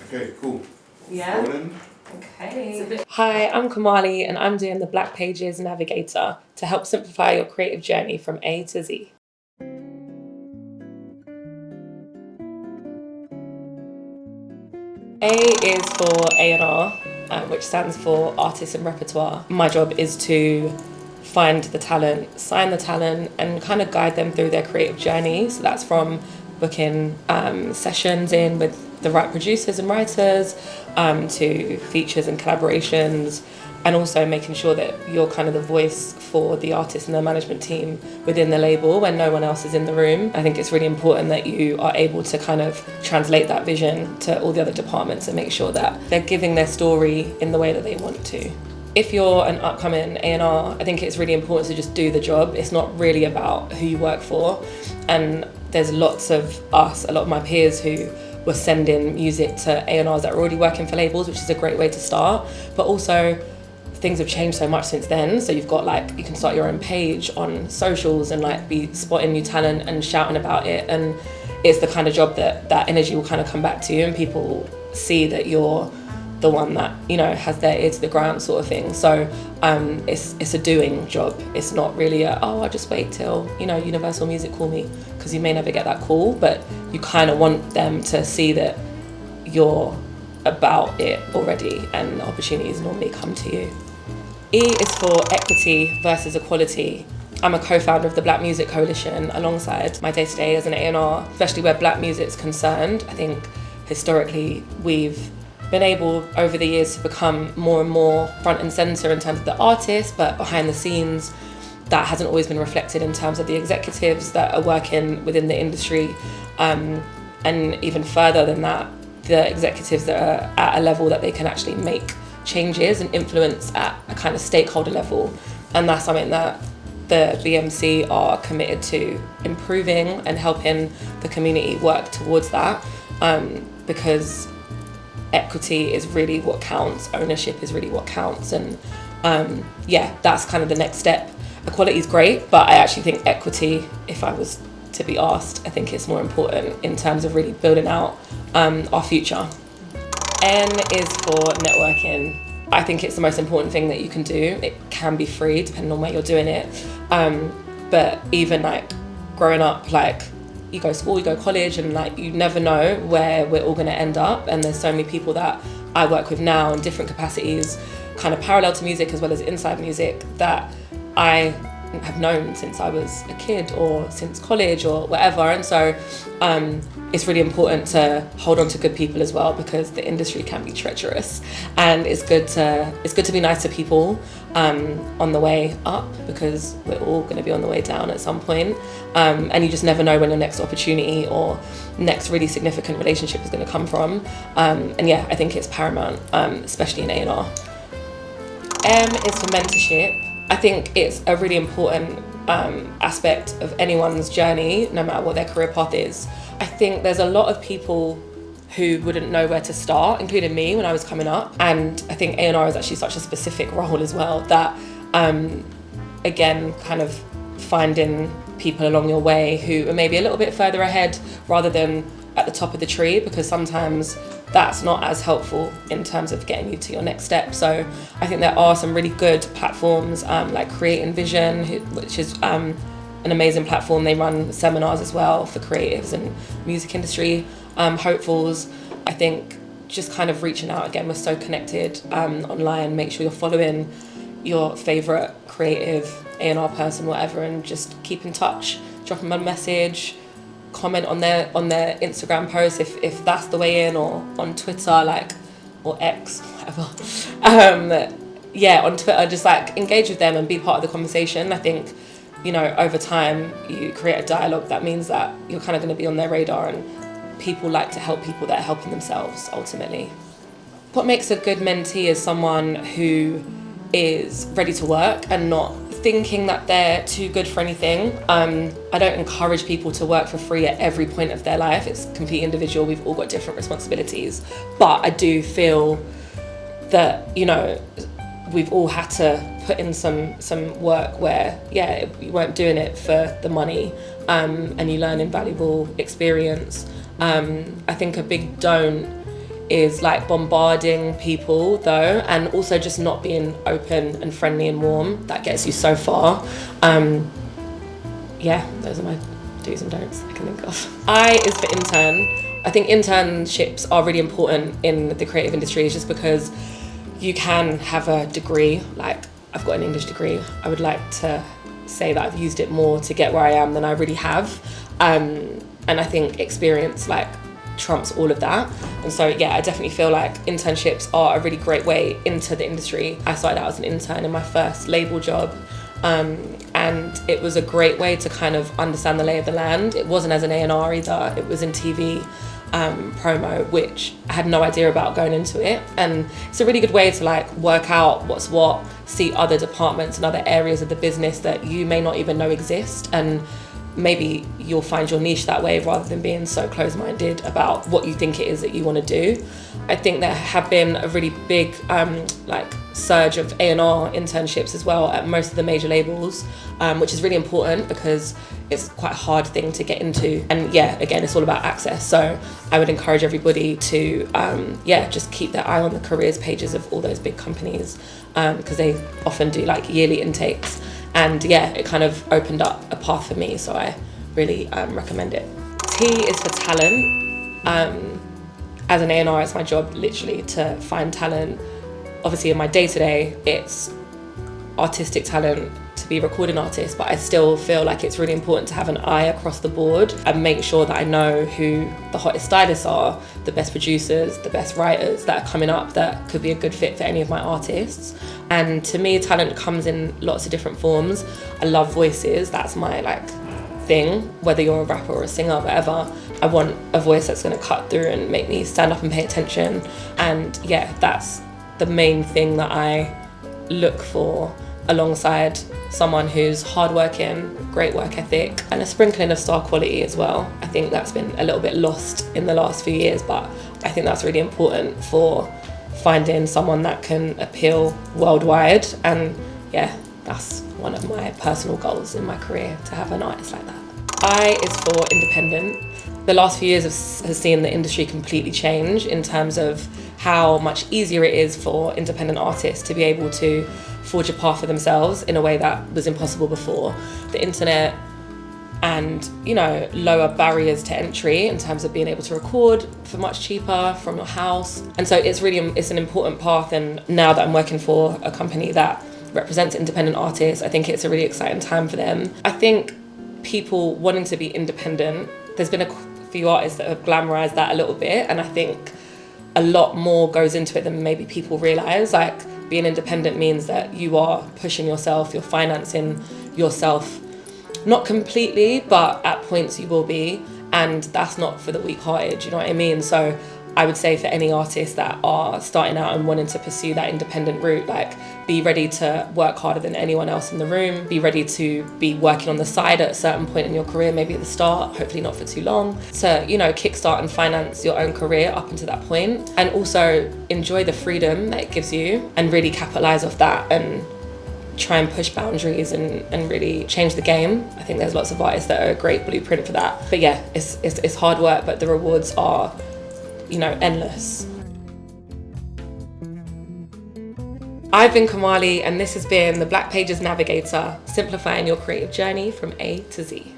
Okay, cool. Yeah. Golden. Okay. Hi, I'm Komali and I'm doing the Black Pages Navigator to help simplify your creative journey from A to Z. A is for A&R, which stands for Artists and Repertoire. My job is to find the talent, sign the talent, and kind of guide them through their creative journey. So that's from booking sessions in with the right producers and writers, to features and collaborations, and also making sure that you're kind of the voice for the artist and the management team within the label when no one else is in the room. I think it's really important that you are able to kind of translate that vision to all the other departments and make sure that they're giving their story in the way that they want to. If you're an upcoming A&R, I think it's really important to just do the job. It's not really about who you work for. And there's lots of us, a lot of my peers who were sending music to A&Rs that are already working for labels, which is a great way to start. But also, things have changed so much since then. So you've got you can start your own page on socials and be spotting new talent and shouting about it. And it's the kind of job that energy will kind of come back to you and people see that you're the one that, has their ear to the ground sort of thing. So it's a doing job. It's not really I'll just wait till, Universal Music call me, because you may never get that call, but you kind of want them to see that you're about it already and opportunities normally come to you. E is for equity versus equality. I'm a co-founder of the Black Music Coalition alongside my day-to-day as an A&R, especially where Black music's concerned. I think historically we've been able over the years to become more and more front and centre in terms of the artist, but behind the scenes that hasn't always been reflected in terms of the executives that are working within the industry, and even further than that, the executives that are at a level that they can actually make changes and influence at a kind of stakeholder level. And that's something that the BMC are committed to improving and helping the community work towards that, because equity is really what counts, ownership is really what counts, and that's kind of the next step. Equality is great, but I actually think equity, if I was to be asked, I think it's more important in terms of really building out our future. N is for networking. I think it's the most important thing that you can do. It can be free depending on where you're doing it, but even growing up, you go to school, you go to college, and you never know where we're all going to end up. And there's so many people that I work with now in different capacities, kind of parallel to music as well as inside music, that I have known since I was a kid or since college or whatever. And so it's really important to hold on to good people as well, because the industry can be treacherous, and it's good to be nice to people on the way up, because we're all going to be on the way down at some point, and you just never know when your next opportunity or next really significant relationship is going to come from, I think it's paramount, especially in A&R. M is for mentorship. I think it's a really important aspect of anyone's journey, no matter what their career path is. I think there's a lot of people who wouldn't know where to start, including me when I was coming up. And I think A&R is actually such a specific role as well that, again, kind of finding people along your way who are maybe a little bit further ahead rather than at the top of the tree, because sometimes that's not as helpful in terms of getting you to your next step. So I think there are some really good platforms like Create and Vision, which is an amazing platform. They run seminars as well for creatives and music industry hopefuls. I think just kind of reaching out, again, we're so connected online. Make sure you're following your favourite creative A&R person, whatever, and just keep in touch. Drop them a message, comment on their Instagram post if that's the way in, or on Twitter, or X, whatever. On Twitter, just engage with them and be part of the conversation. I think, over time you create a dialogue that means that you're kind of going to be on their radar, and people like to help people that are helping themselves ultimately. What makes a good mentee is someone who is ready to work and not thinking that they're too good for anything. I don't encourage people to work for free at every point of their life. It's completely individual. We've all got different responsibilities. But I do feel that, we've all had to put in some work where, you weren't doing it for the money, and you learn invaluable experience. I think a big don't is like bombarding people though, and also just not being open and friendly and warm. That gets you so far. Yeah, those are my do's and don'ts I can think of. I is for intern. I think internships are really important in the creative industries just because you can have a degree, like I've got an English degree. I would like to say that I've used it more to get where I am than I really have. And I think experience like trumps all of that. And so yeah, I definitely feel like internships are a really great way into the industry. I started out as an intern in my first label job. And it was a great way to kind of understand the lay of the land. It wasn't as an A&R either, it was in TV promo, which I had no idea about going into it. And it's a really good way to like work out what's what, see other departments and other areas of the business that you may not even know exist, and maybe you'll find your niche that way rather than being so close-minded about what you think it is that you want to do. I think there have been a really big like surge of A&R internships as well at most of the major labels, which is really important because it's quite a hard thing to get into. And yeah, again, it's all about access. So I would encourage everybody to just keep their eye on the careers pages of all those big companies, because they often do like yearly intakes. And yeah, it kind of opened up a path for me, so I really recommend it. T is for talent. As an A&R, it's my job literally to find talent. Obviously in my day-to-day, it's artistic talent, to be a recording artist, but I still feel like it's really important to have an eye across the board and make sure that I know who the hottest stylists are, the best producers, the best writers that are coming up that could be a good fit for any of my artists. And to me, talent comes in lots of different forms. I love voices, that's my like thing, whether you're a rapper or a singer, whatever. I want a voice that's gonna cut through and make me stand up and pay attention. And yeah, that's the main thing that I look for, alongside someone who's hardworking, great work ethic, and a sprinkling of star quality as well. I think that's been a little bit lost in the last few years, but I think that's really important for finding someone that can appeal worldwide. And yeah, that's one of my personal goals in my career, to have an artist like that. I is for independent. The last few years has seen the industry completely change in terms of how much easier it is for independent artists to be able to forge a path for themselves in a way that was impossible before. The internet and, you know, lower barriers to entry in terms of being able to record for much cheaper from your house. And so it's an important path. And now that I'm working for a company that represents independent artists, I think it's a really exciting time for them. I think people wanting to be independent, there's been a few artists that have glamorized that a little bit, and I think a lot more goes into it than maybe people realize. Like, being independent means that you are pushing yourself, you're financing yourself, not completely, but at points you will be, and that's not for the weak-hearted, you know what I mean? So I would say for any artists that are starting out and wanting to pursue that independent route, like, be ready to work harder than anyone else in the room, be ready to be working on the side at a certain point in your career, maybe at the start, hopefully not for too long, to, you know, kickstart and finance your own career up until that point, and also enjoy the freedom that it gives you and really capitalize off that and try and push boundaries and really change the game. I think there's lots of artists that are a great blueprint for that. But yeah, it's hard work, but the rewards are, you know, endless. I've been Komali, and this has been the Black Pages Navigator, simplifying your creative journey from A to Z.